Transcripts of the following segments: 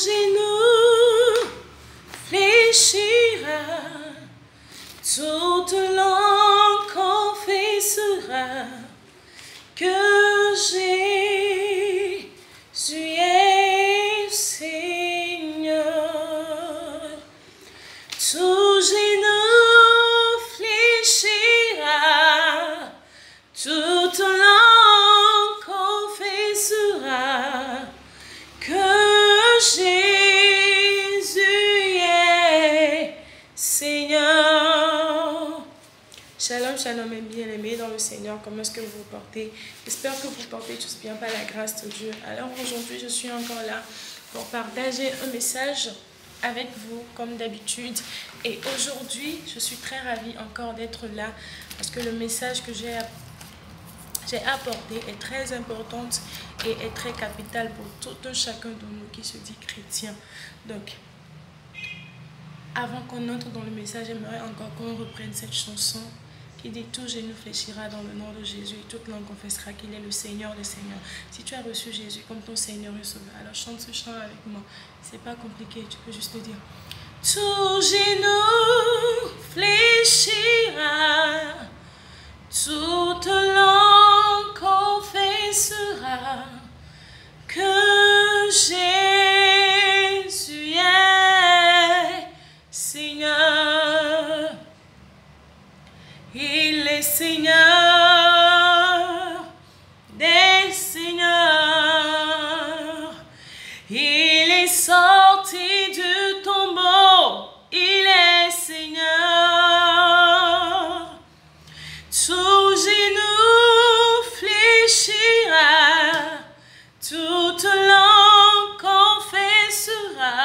genou fléchira, toute langue confessera que Jésus est Seigneur. Tout genou fléchira, toute langue confessera que Jésus est Seigneur. Shalom, shalom, mes bien-aimés dans le Seigneur. Comment est-ce que vous vous portez? J'espère que vous portez tous bien par la grâce de Dieu. Alors aujourd'hui, je suis encore là pour partager un message avec vous comme d'habitude. Et aujourd'hui, je suis très ravie encore d'être là parce que le message que j'ai apporté est très importante et est très capitale pour tout un chacun de nous qui se dit chrétien. Donc, avant qu'on entre dans le message, j'aimerais encore qu'on reprenne cette chanson qui dit « Tout genou fléchira dans le nom de Jésus et toute langue confessera qu'il est le Seigneur des Seigneurs ». Si tu as reçu Jésus comme ton Seigneur et Sauveur, alors chante ce chant avec moi. C'est pas compliqué, tu peux juste le dire. Tout genou fléchira, toute langue confessera que Jésus est Seigneur. Il est Seigneur des Seigneurs. Il est sorti du tombeau. Il est Seigneur. Tout genou fléchira, toute langue confessera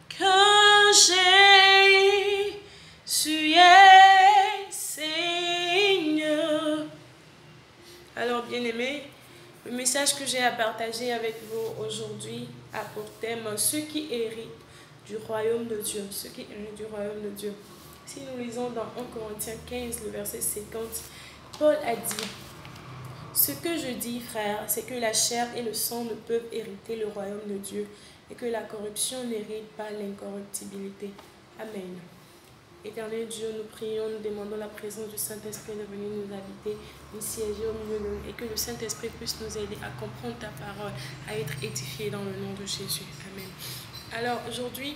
que Jésus est Seigneur. Alors, bien-aimés, le message que j'ai à partager avec vous aujourd'hui a pour thème ceux qui héritent du royaume de Dieu. Ceux qui héritent du royaume de Dieu. Si nous lisons dans 1 Corinthiens 15, le verset 50, Paul a dit « Ce que je dis, frères, c'est que la chair et le sang ne peuvent hériter le royaume de Dieu et que la corruption n'hérite pas l'incorruptibilité. » Amen. Éternel Dieu, nous prions, nous demandons la présence du Saint-Esprit de venir nous habiter, nous siéger au milieu de nous et que le Saint-Esprit puisse nous aider à comprendre ta parole, à être édifiés dans le nom de Jésus. Amen. Alors aujourd'hui,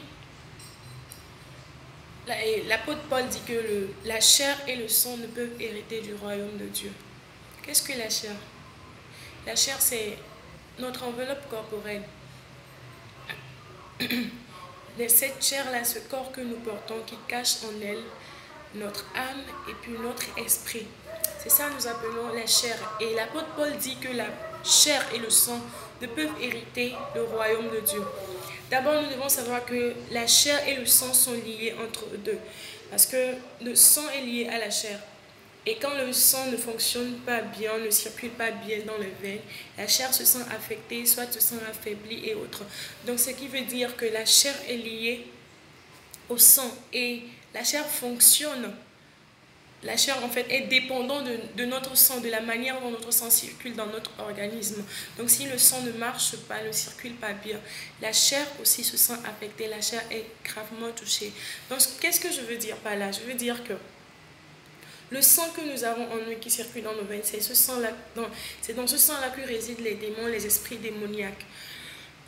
l'apôtre Paul dit que la chair et le sang ne peuvent hériter du royaume de Dieu. Qu'est-ce que la chair? La chair, c'est notre enveloppe corporelle. Cette chair-là, ce corps que nous portons, qui cache en elle notre âme et puis notre esprit. C'est ça que nous appelons la chair. Et l'apôtre Paul dit que la chair et le sang ne peuvent hériter le royaume de Dieu. D'abord, nous devons savoir que la chair et le sang sont liés entre eux deux. Parce que le sang est lié à la chair. Et quand le sang ne fonctionne pas bien, ne circule pas bien dans les veines, la chair se sent affectée, soit se sent affaiblie et autres. Donc, ce qui veut dire que la chair est liée au sang. Et la chair fonctionne. La chair, en fait, est dépendante de notre sang, de la manière dont notre sang circule dans notre organisme. Donc, si le sang ne marche pas, ne circule pas bien, la chair aussi se sent affectée, la chair est gravement touchée. Donc, qu'est-ce que je veux dire par là? Je veux dire que le sang que nous avons en nous qui circule dans nos veines, c'est dans ce sang-là que résident les démons, les esprits démoniaques.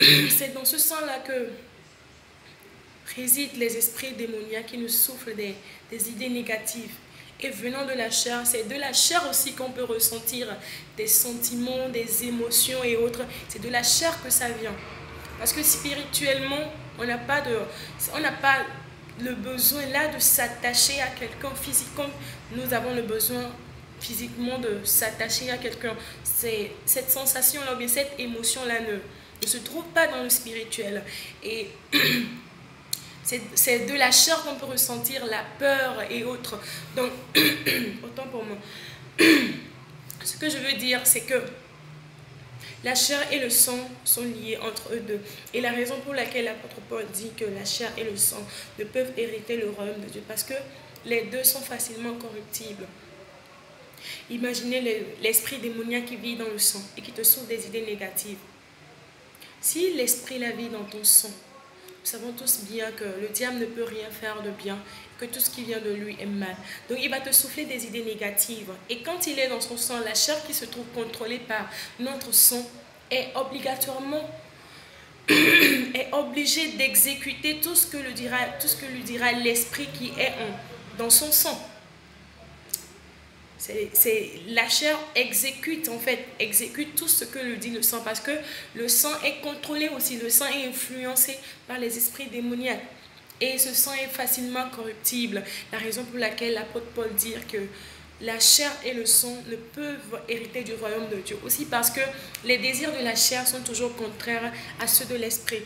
C'est dans ce sang-là que résident les esprits démoniaques qui nous soufflent des idées négatives. Et venant de la chair, c'est de la chair aussi qu'on peut ressentir des sentiments, des émotions et autres. C'est de la chair que ça vient. Parce que spirituellement, on n'a pas le besoin là de s'attacher à quelqu'un physiquement. Nous avons le besoin physiquement de s'attacher à quelqu'un. Cette sensation-là, ou bien cette émotion-là ne se trouve pas dans le spirituel. Et c'est de la chair qu'on peut ressentir la peur et autres. Donc, autant pour moi. Ce que je veux dire, c'est que la chair et le sang sont liés entre eux deux. Et la raison pour laquelle l'apôtre Paul dit que la chair et le sang ne peuvent hériter le royaume de Dieu, parce que les deux sont facilement corruptibles. Imaginez l'esprit démoniaque qui vit dans le sang et qui te souffle des idées négatives. Si l'esprit la vie dans ton sang, nous savons tous bien que le diable ne peut rien faire de bien, que tout ce qui vient de lui est mal. Donc il va te souffler des idées négatives. Et quand il est dans son sang, la chair qui se trouve contrôlée par notre sang est obligatoirement est obligée d'exécuter tout ce que lui dira l'esprit qui est dans son sang. La chair exécute tout ce que lui dit le sang, parce que le sang est contrôlé aussi, le sang est influencé par les esprits démoniaques et ce sang est facilement corruptible. La raison pour laquelle l'apôtre Paul dit que la chair et le sang ne peuvent hériter du royaume de Dieu, aussi parce que les désirs de la chair sont toujours contraires à ceux de l'esprit.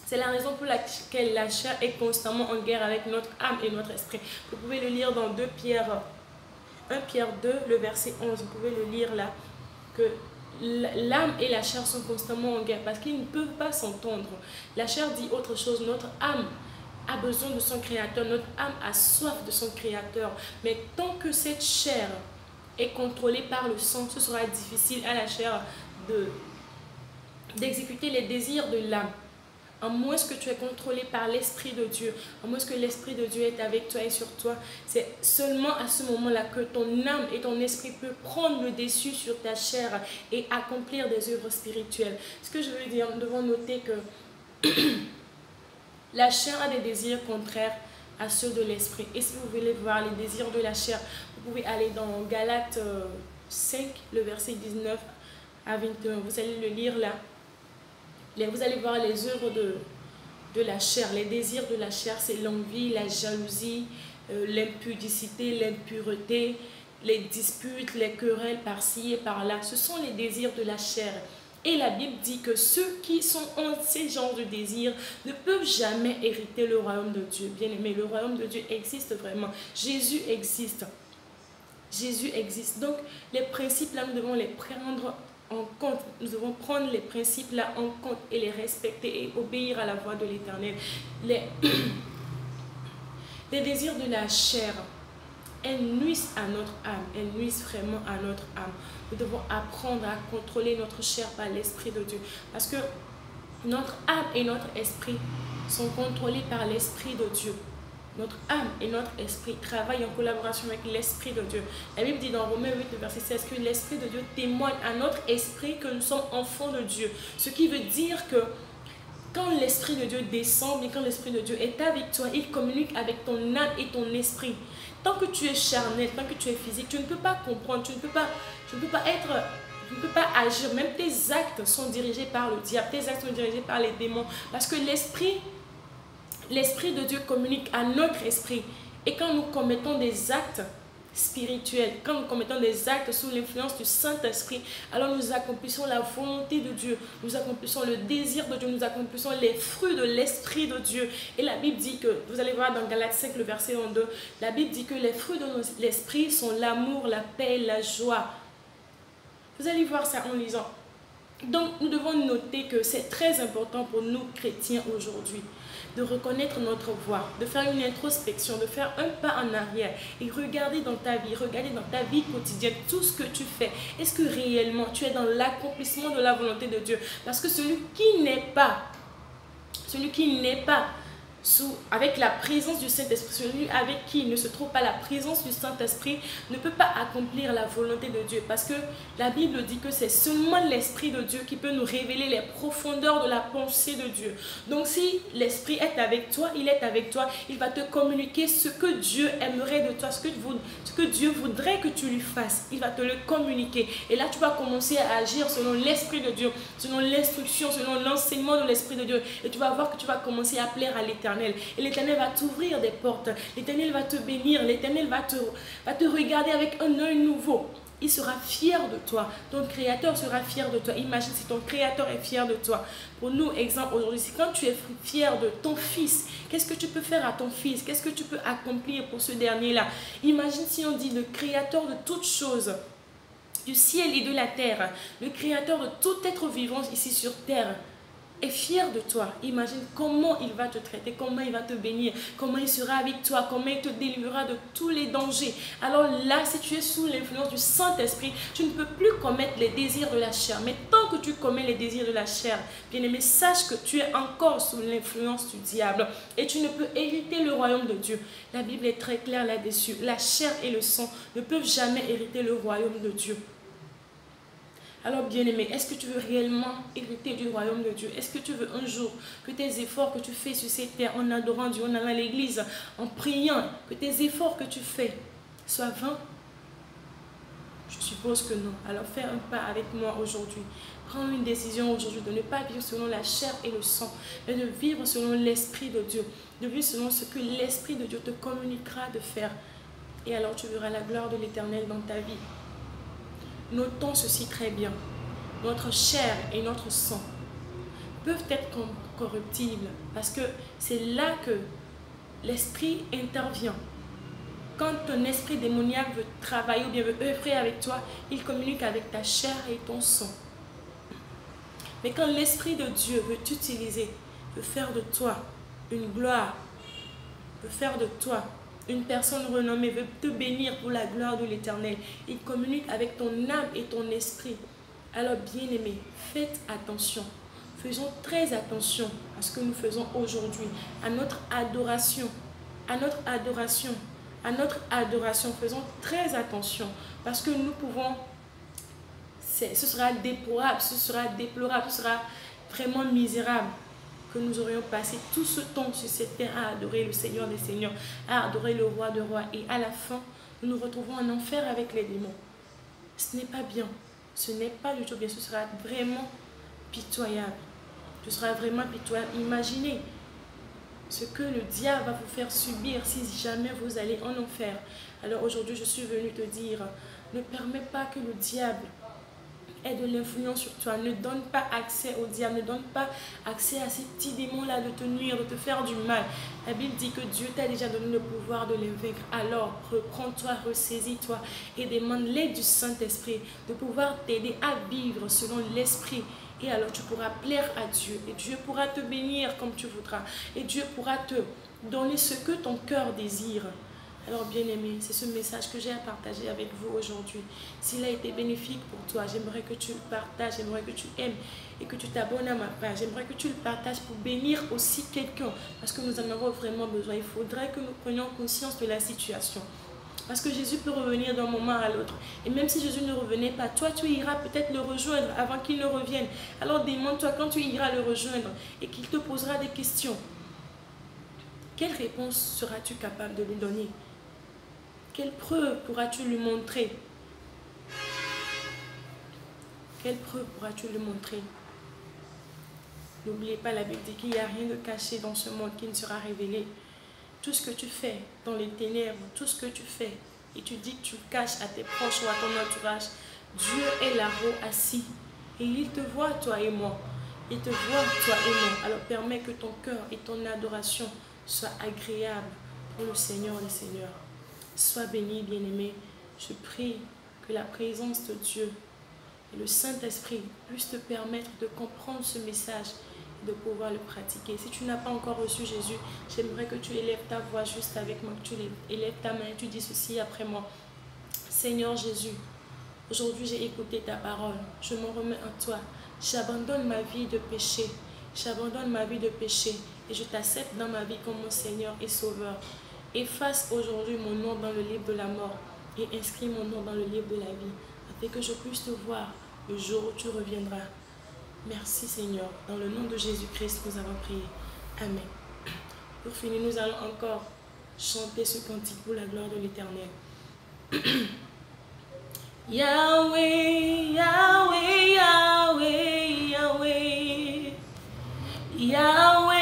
C'est la raison pour laquelle la chair est constamment en guerre avec notre âme et notre esprit. Vous pouvez le lire dans 1 Pierre 2, le verset 11, vous pouvez le lire là, que l'âme et la chair sont constamment en guerre parce qu'ils ne peuvent pas s'entendre. La chair dit autre chose, notre âme a besoin de son créateur, notre âme a soif de son créateur. Mais tant que cette chair est contrôlée par le sang, ce sera difficile à la chair d'exécuter les désirs de l'âme. À moins que tu es contrôlé par l'Esprit de Dieu, à moins que l'Esprit de Dieu est avec toi et sur toi, c'est seulement à ce moment-là que ton âme et ton esprit peuvent prendre le dessus sur ta chair et accomplir des œuvres spirituelles. Ce que je veux dire, nous devons noter que la chair a des désirs contraires à ceux de l'esprit. Et si vous voulez voir les désirs de la chair, vous pouvez aller dans Galates 5, le verset 19 à 21. Vous allez le lire là. Vous allez voir les œuvres de la chair. Les désirs de la chair, c'est l'envie, la jalousie, l'impudicité, l'impureté, les disputes, les querelles par-ci et par-là. Ce sont les désirs de la chair. Et la Bible dit que ceux qui sont en ces genres de désirs ne peuvent jamais hériter le royaume de Dieu. Bien aimé, le royaume de Dieu existe vraiment. Jésus existe. Jésus existe. Donc, les principes là, nous devons les prendre en compte. Nous devons prendre les principes là en compte et les respecter et obéir à la voix de l'Éternel. Les désirs de la chair, elles nuisent à notre âme, elles nuisent vraiment à notre âme. Nous devons apprendre à contrôler notre chair par l'Esprit de Dieu, parce que notre âme et notre esprit sont contrôlés par l'Esprit de Dieu. Notre âme et notre esprit travaillent en collaboration avec l'Esprit de Dieu. La Bible dit dans Romains 8, verset 16, que l'Esprit de Dieu témoigne à notre esprit que nous sommes enfants de Dieu. Ce qui veut dire que quand l'Esprit de Dieu descend, et quand l'Esprit de Dieu est avec toi, il communique avec ton âme et ton esprit. Tant que tu es charnel, tant que tu es physique, tu ne peux pas comprendre, tu ne peux pas agir. Même tes actes sont dirigés par le diable, tes actes sont dirigés par les démons. Parce que l'Esprit de Dieu communique à notre esprit. Et quand nous commettons des actes spirituels, quand nous commettons des actes sous l'influence du Saint-Esprit, alors nous accomplissons la volonté de Dieu, nous accomplissons le désir de Dieu, nous accomplissons les fruits de l'Esprit de Dieu. Et la Bible dit que, vous allez voir dans Galates 5, le verset 22, la Bible dit que les fruits de l'Esprit sont l'amour, la paix, la joie. Vous allez voir ça en lisant. Donc, nous devons noter que c'est très important pour nous chrétiens aujourd'hui de reconnaître notre voie, de faire une introspection, de faire un pas en arrière et regarder dans ta vie quotidienne tout ce que tu fais. Est-ce que réellement tu es dans l'accomplissement de la volonté de Dieu? Parce que celui qui n'est pas avec la présence du Saint-Esprit, celui avec qui ne se trouve pas la présence du Saint-Esprit ne peut pas accomplir la volonté de Dieu. Parce que la Bible dit que c'est seulement l'Esprit de Dieu qui peut nous révéler les profondeurs de la pensée de Dieu. Donc si l'Esprit est avec toi, il est avec toi, il va te communiquer ce que Dieu aimerait de toi, ce que Dieu voudrait que tu lui fasses. Il va te le communiquer. Et là, tu vas commencer à agir selon l'Esprit de Dieu, selon l'instruction, selon l'enseignement de l'Esprit de Dieu. Et tu vas voir que tu vas commencer à plaire à l'Éternel. Et l'Éternel va t'ouvrir des portes. L'Éternel va te bénir. L'Éternel va te regarder avec un œil nouveau. Il sera fier de toi. Ton Créateur sera fier de toi. Imagine si ton Créateur est fier de toi. Pour nous, exemple aujourd'hui, c'est quand tu es fier de ton fils, qu'est-ce que tu peux faire à ton fils? Qu'est-ce que tu peux accomplir pour ce dernier-là? Imagine si on dit le Créateur de toutes choses, du ciel et de la terre, le Créateur de tout être vivant ici sur terre. est fier de toi. Imagine comment il va te traiter, comment il va te bénir, comment il sera avec toi, comment il te délivrera de tous les dangers. Alors là, si tu es sous l'influence du Saint-Esprit, tu ne peux plus commettre les désirs de la chair. Mais tant que tu commets les désirs de la chair, bien-aimé, sache que tu es encore sous l'influence du diable et tu ne peux hériter le royaume de Dieu. La Bible est très claire là-dessus. La chair et le sang ne peuvent jamais hériter le royaume de Dieu. Alors bien-aimé, est-ce que tu veux réellement hériter du royaume de Dieu? Est-ce que tu veux un jour que tes efforts que tu fais sur cette terre en adorant Dieu, en allant à l'église, en priant, que tes efforts que tu fais soient vains? Je suppose que non. Alors fais un pas avec moi aujourd'hui. Prends une décision aujourd'hui de ne pas vivre selon la chair et le sang, mais de vivre selon l'Esprit de Dieu, de vivre selon ce que l'Esprit de Dieu te communiquera de faire. Et alors tu verras la gloire de l'Éternel dans ta vie. Notons ceci très bien. Notre chair et notre sang peuvent être corruptibles parce que c'est là que l'esprit intervient. Quand ton esprit démoniaque veut travailler ou bien veut œuvrer avec toi, il communique avec ta chair et ton sang. Mais quand l'Esprit de Dieu veut t'utiliser, veut faire de toi une gloire, veut faire de toi une personne renommée, veut te bénir pour la gloire de l'Éternel, il communique avec ton âme et ton esprit. Alors bien-aimés, faites attention. Faisons très attention à ce que nous faisons aujourd'hui, à notre adoration, à notre adoration, à notre adoration. Faisons très attention parce que nous pouvons, ce sera déplorable, ce sera vraiment misérable que nous aurions passé tout ce temps sur cette terre à adorer le Seigneur des Seigneurs, à adorer le Roi des Rois. Et à la fin, nous nous retrouvons en enfer avec les démons. Ce n'est pas bien. Ce n'est pas du tout bien. Ce sera vraiment pitoyable. Ce sera vraiment pitoyable. Imaginez ce que le diable va vous faire subir si jamais vous allez en enfer. Alors aujourd'hui, je suis venue te dire, ne permets pas que le diable ait de l'influence sur toi. Ne donne pas accès au diable, ne donne pas accès à ces petits démons-là de te nuire, de te faire du mal. La Bible dit que Dieu t'a déjà donné le pouvoir de les vaincre. Alors, reprends-toi, ressaisis-toi et demande l'aide du Saint-Esprit de pouvoir t'aider à vivre selon l'Esprit. Et alors, tu pourras plaire à Dieu et Dieu pourra te bénir comme tu voudras. Et Dieu pourra te donner ce que ton cœur désire. Alors bien-aimé, c'est ce message que j'ai à partager avec vous aujourd'hui. S'il a été bénéfique pour toi, j'aimerais que tu le partages, j'aimerais que tu aimes et que tu t'abonnes à ma page. J'aimerais que tu le partages pour bénir aussi quelqu'un parce que nous en avons vraiment besoin. Il faudrait que nous prenions conscience de la situation. Parce que Jésus peut revenir d'un moment à l'autre. Et même si Jésus ne revenait pas, toi tu iras peut-être le rejoindre avant qu'il ne revienne. Alors demande-toi quand tu iras le rejoindre et qu'il te posera des questions. Quelle réponse seras-tu capable de lui donner? Quelle preuve pourras-tu lui montrer? Quelle preuve pourras-tu lui montrer? N'oubliez pas, la Bible dit qu'il n'y a rien de caché dans ce monde qui ne sera révélé. Tout ce que tu fais dans les ténèbres, tout ce que tu fais, et tu dis que tu le caches à tes proches ou à ton entourage, Dieu est là-haut assis. Et il te voit, toi et moi. Il te voit, toi et moi. Alors permets que ton cœur et ton adoration soient agréables pour le Seigneur des Seigneurs. Sois béni, bien-aimé. Je prie que la présence de Dieu et le Saint-Esprit puissent te permettre de comprendre ce message et de pouvoir le pratiquer. Si tu n'as pas encore reçu Jésus, j'aimerais que tu élèves ta voix juste avec moi, que tu élèves ta main et tu dis ceci après moi. Seigneur Jésus, aujourd'hui j'ai écouté ta parole. Je me remets en toi. J'abandonne ma vie de péché. J'abandonne ma vie de péché et je t'accepte dans ma vie comme mon Seigneur et Sauveur. Efface aujourd'hui mon nom dans le livre de la mort et inscris mon nom dans le livre de la vie, afin que je puisse te voir le jour où tu reviendras. Merci Seigneur. Dans le nom de Jésus-Christ, nous avons prié. Amen. Pour finir, nous allons encore chanter ce cantique pour la gloire de l'Éternel. Yahweh, Yahweh, Yahweh, Yahweh, Yahweh.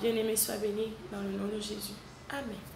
Bien-aimé, sois béni dans le nom de Jésus. Amen.